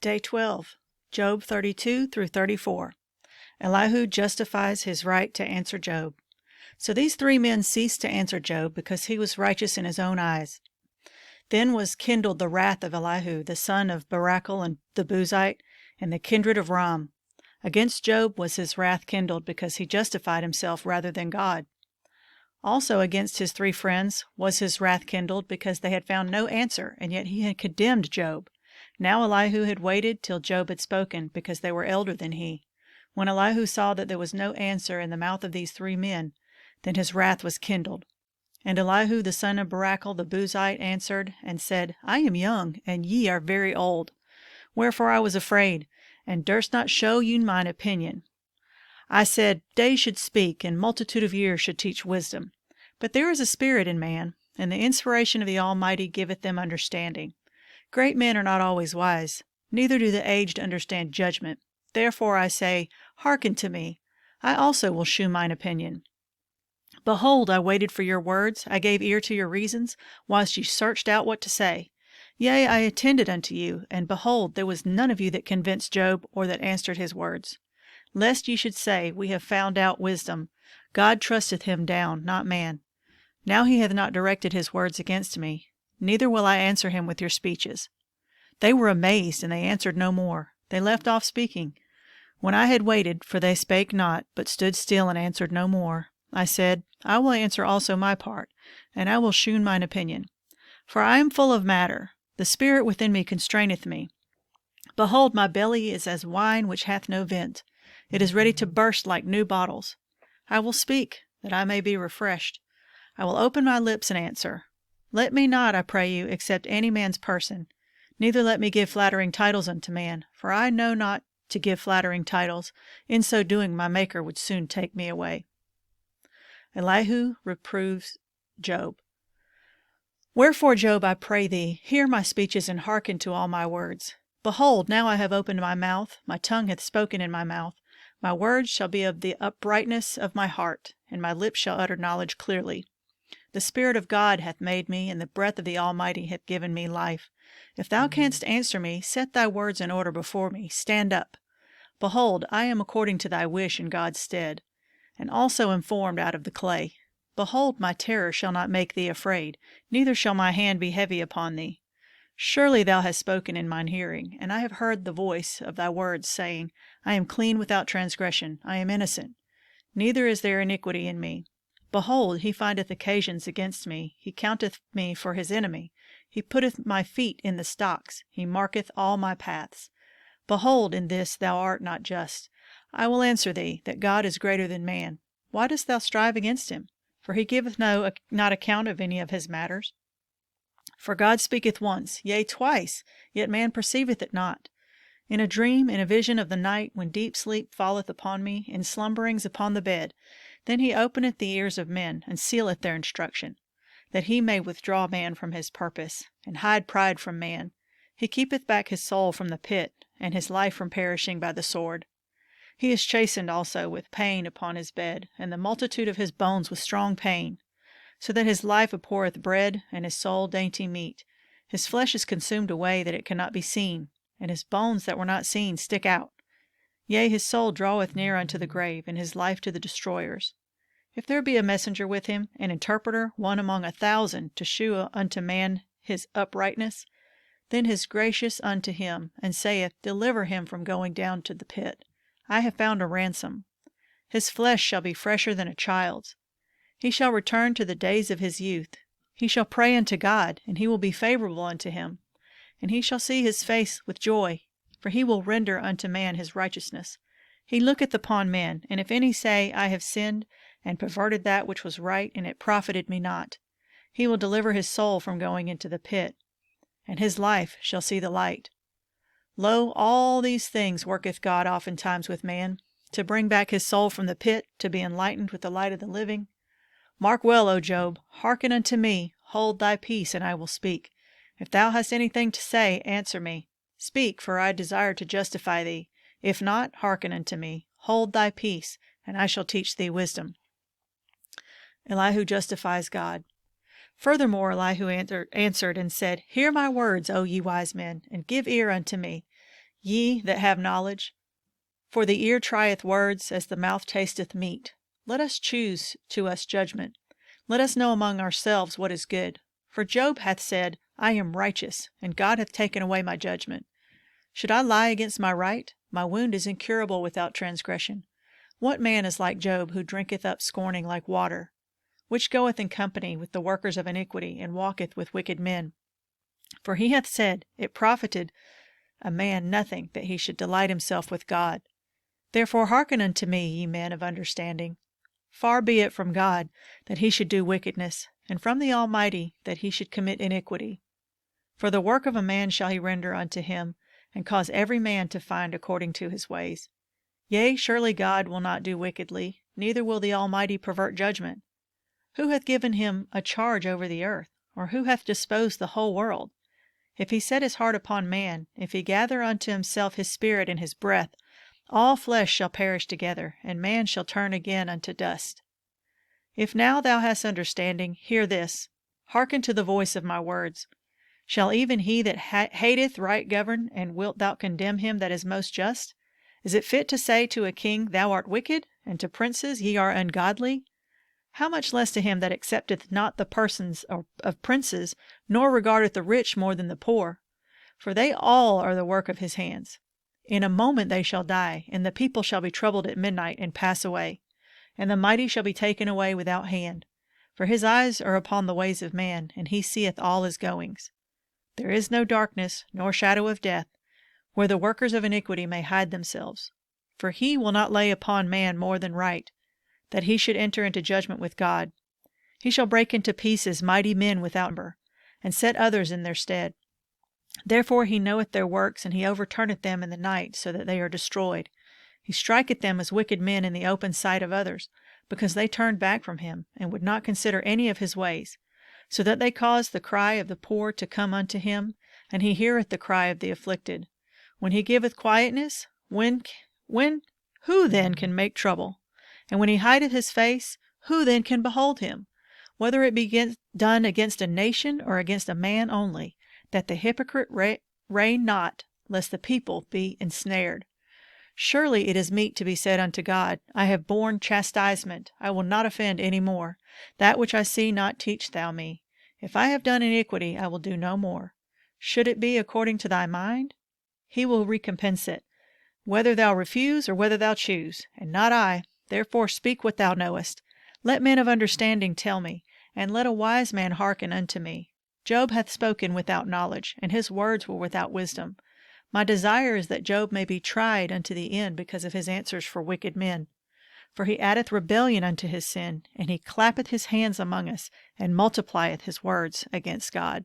Day 12, Job 32 through 34. Elihu justifies his right to answer Job. So these three men ceased to answer Job because he was righteous in his own eyes. Then was kindled the wrath of Elihu, the son of Barachel and the Buzite, and the kindred of Ram. Against Job was his wrath kindled because he justified himself rather than God. Also against his three friends was his wrath kindled because they had found no answer, and yet he had condemned Job. Now Elihu had waited till Job had spoken, because they were elder than he. When Elihu saw that there was no answer in the mouth of these three men, then his wrath was kindled. And Elihu the son of Barachel the Buzite answered and said, I am young, and ye are very old. Wherefore I was afraid, and durst not show you mine opinion. I said, days should speak, and multitude of years should teach wisdom. But there is a spirit in man, and the inspiration of the Almighty giveth them understanding. Great men are not always wise, neither do the aged understand judgment. Therefore I say, hearken to me. I also will shew mine opinion. Behold, I waited for your words, I gave ear to your reasons, whilst ye searched out what to say. Yea, I attended unto you, and behold, there was none of you that convinced Job, or that answered his words. Lest ye should say, we have found out wisdom. God trusteth him down, not man. Now he hath not directed his words against me, neither will I answer him with your speeches. They were amazed, and they answered no more. They left off speaking. When I had waited, for they spake not, but stood still and answered no more, I said, I will answer also my part, and I will shew mine opinion. For I am full of matter, the spirit within me constraineth me. Behold, my belly is as wine which hath no vent. It is ready to burst like new bottles. I will speak, that I may be refreshed. I will open my lips and answer. Let me not, I pray you, accept any man's person, neither let me give flattering titles unto man, for I know not to give flattering titles. In so doing my Maker would soon take me away. Elihu reproves Job. Wherefore, Job, I pray thee, hear my speeches and hearken to all my words. Behold, now I have opened my mouth, my tongue hath spoken in my mouth. My words shall be of the uprightness of my heart, and my lips shall utter knowledge clearly. The Spirit of God hath made me, and the breath of the Almighty hath given me life. If thou canst answer me, set thy words in order before me. Stand up. Behold, I am according to thy wish in God's stead, and also am formed out of the clay. Behold, my terror shall not make thee afraid, neither shall my hand be heavy upon thee. Surely thou hast spoken in mine hearing, and I have heard the voice of thy words, saying, I am clean without transgression, I am innocent, neither is there iniquity in me. Behold, he findeth occasions against me, he counteth me for his enemy. He putteth my feet in the stocks, he marketh all my paths. Behold, in this thou art not just. I will answer thee, that God is greater than man. Why dost thou strive against him? For he giveth not account of any of his matters. For God speaketh once, yea, twice, yet man perceiveth it not. In a dream, in a vision of the night, when deep sleep falleth upon me, in slumberings upon the bed, then he openeth the ears of men, and sealeth their instruction, that he may withdraw man from his purpose, and hide pride from man. He keepeth back his soul from the pit, and his life from perishing by the sword. He is chastened also with pain upon his bed, and the multitude of his bones with strong pain, so that his life abhorreth bread, and his soul dainty meat. His flesh is consumed away that it cannot be seen, and his bones that were not seen stick out. Yea, his soul draweth near unto the grave, and his life to the destroyers. If there be a messenger with him, an interpreter, one among 1,000, to shew unto man his uprightness, then is gracious unto him, and saith, Deliver him from going down to the pit. I have found a ransom. His flesh shall be fresher than a child's. He shall return to the days of his youth. He shall pray unto God, and he will be favorable unto him. And he shall see his face with joy, for he will render unto man his righteousness. He looketh upon men, and if any say, I have sinned, and perverted that which was right, and it profited me not, he will deliver his soul from going into the pit, and his life shall see the light. Lo, all these things worketh God oftentimes with man, to bring back his soul from the pit, to be enlightened with the light of the living. Mark well, O Job, hearken unto me, hold thy peace, and I will speak. If thou hast anything to say, answer me. Speak, for I desire to justify thee. If not, hearken unto me, hold thy peace, and I shall teach thee wisdom. Elihu justifies God. Furthermore, Elihu answered and said, Hear my words, O ye wise men, and give ear unto me. ye that have knowledge? For the ear trieth words as the mouth tasteth meat. Let us choose to us judgment. Let us know among ourselves what is good. For Job hath said, I am righteous, and God hath taken away my judgment. Should I lie against my right? My wound is incurable without transgression. What man is like Job, who drinketh up scorning like water, which goeth in company with the workers of iniquity, and walketh with wicked men? For he hath said, It profited a man nothing that he should delight himself with God. Therefore hearken unto me, ye men of understanding. Far be it from God that he should do wickedness, and from the Almighty that he should commit iniquity. For the work of a man shall he render unto him, and cause every man to find according to his ways. Yea, surely God will not do wickedly, neither will the Almighty pervert judgment. Who hath given him a charge over the earth, or who hath disposed the whole world? If he set his heart upon man, if he gather unto himself his spirit and his breath, all flesh shall perish together, and man shall turn again unto dust. If now thou hast understanding, hear this. Hearken to the voice of my words. Shall even he that hateth right govern, and wilt thou condemn him that is most just? Is it fit to say to a king, Thou art wicked, and to princes, Ye are ungodly? How much less to him that accepteth not the persons of princes, nor regardeth the rich more than the poor? For they all are the work of his hands. In a moment they shall die, and the people shall be troubled at midnight, and pass away. And the mighty shall be taken away without hand. For his eyes are upon the ways of man, and he seeth all his goings. There is no darkness, nor shadow of death, where the workers of iniquity may hide themselves. For he will not lay upon man more than right, that he should enter into judgment with God. He shall break into pieces mighty men without number, and set others in their stead. Therefore he knoweth their works, and he overturneth them in the night, so that they are destroyed. He striketh them as wicked men in the open sight of others, because they turned back from him, and would not consider any of his ways, so that they caused the cry of the poor to come unto him, and he heareth the cry of the afflicted. When he giveth quietness, who then can make trouble? And when he hideth his face, who then can behold him? Whether it be done against a nation or against a man only, that the hypocrite reign not, lest the people be ensnared. Surely it is meet to be said unto God, I have borne chastisement, I will not offend any more. That which I see not teach thou me. If I have done iniquity, I will do no more. Should it be according to thy mind? He will recompense it, whether thou refuse or whether thou choose, and not I. Therefore speak what thou knowest. Let men of understanding tell me, and let a wise man hearken unto me. Job hath spoken without knowledge, and his words were without wisdom. My desire is that Job may be tried unto the end because of his answers for wicked men. For he addeth rebellion unto his sin, and he clappeth his hands among us, and multiplieth his words against God.